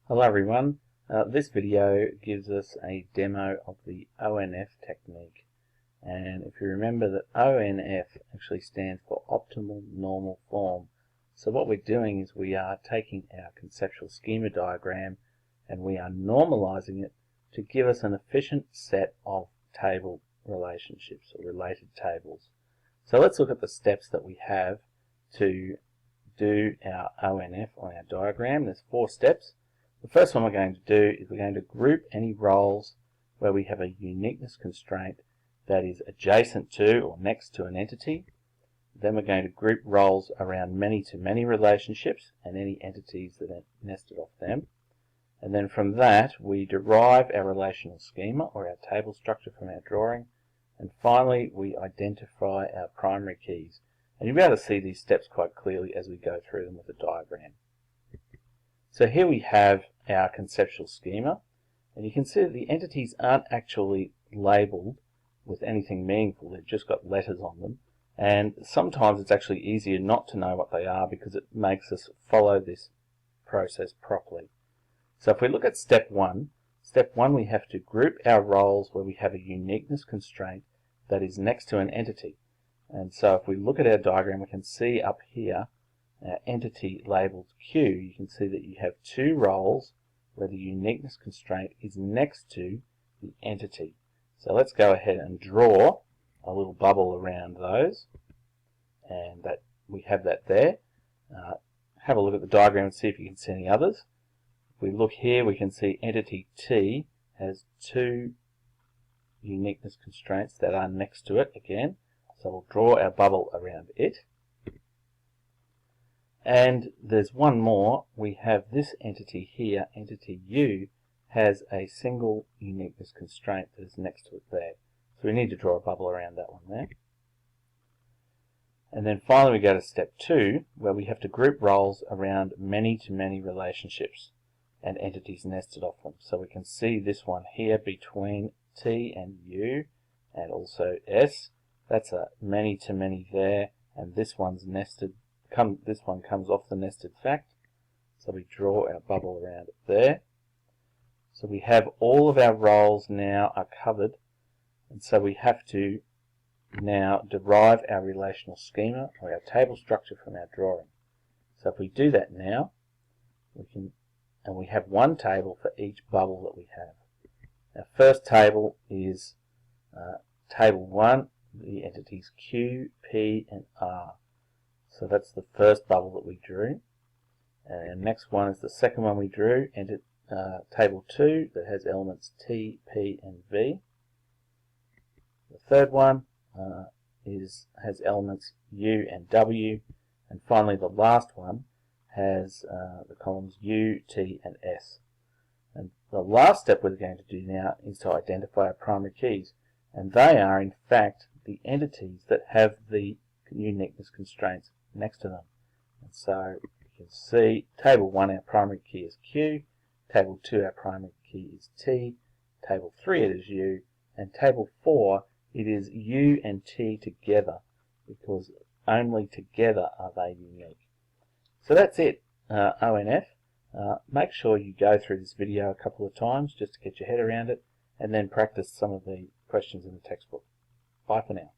Hello everyone. This video gives us a demo of the ONF technique, and if you remember that ONF actually stands for Optimal Normal Form. So what we're doing is we are taking our conceptual schema diagram and we are normalizing it to give us an efficient set of table relationships or related tables. So let's look at the steps that we have to do our ONF on our diagram. There's 4 steps. The first one we're going to do is we're going to group any roles where we have a uniqueness constraint that is adjacent to or next to an entity. Then we're going to group roles around many-to-many relationships and any entities that are nested off them. And then from that we derive our relational schema or our table structure from our drawing. And finally we identify our primary keys. And you'll be able to see these steps quite clearly as we go through them with the diagram. So here we have our conceptual schema, and you can see that the entities aren't actually labeled with anything meaningful. They've just got letters on them, and sometimes it's actually easier not to know what they are because it makes us follow this process properly. So if we look at step 1, we have to group our roles where we have a uniqueness constraint that is next to an entity. And so if we look at our diagram, we can see up here our entity labeled Q. You can see that you have 2 roles where the uniqueness constraint is next to the entity. So let's go ahead and draw a little bubble around those, and that we have that there. Have a look at the diagram and see if you can see any others. If we look here, we can see entity T has 2 uniqueness constraints that are next to it again. So we'll draw our bubble around it. And there's one more. We have this entity here, entity U, has a single uniqueness constraint that is next to it there. So we need to draw a bubble around that one there. And then finally we go to step 2, where we have to group roles around many-to-many relationships and entities nested off them. So we can see this one here between T and U, and also S. That's a many-to-many there, and this one's nested. This one comes off the nested fact, so we draw our bubble around it there. So we have all of our roles now are covered, and so we have to now derive our relational schema or our table structure from our drawing. So if we do that now, we have one table for each bubble that we have. Our first table is table 1, the entities Q, P, and R. So that's the first bubble that we drew. And next one is the second one we drew, and table 2 that has elements T, P, and V. The third one has elements U and W. And finally the last one has the columns U, T, and S. And the last step we're going to do now is to identify our primary keys. And they are in fact the entities that have the uniqueness constraints next to them. And so you can see table 1 our primary key is Q, table 2 our primary key is T, table 3 it is U, and table 4 it is U and T together, because only together are they unique. So that's it, ONF. Make sure you go through this video a couple of times just to get your head around it, and then practice some of the questions in the textbook. Bye for now.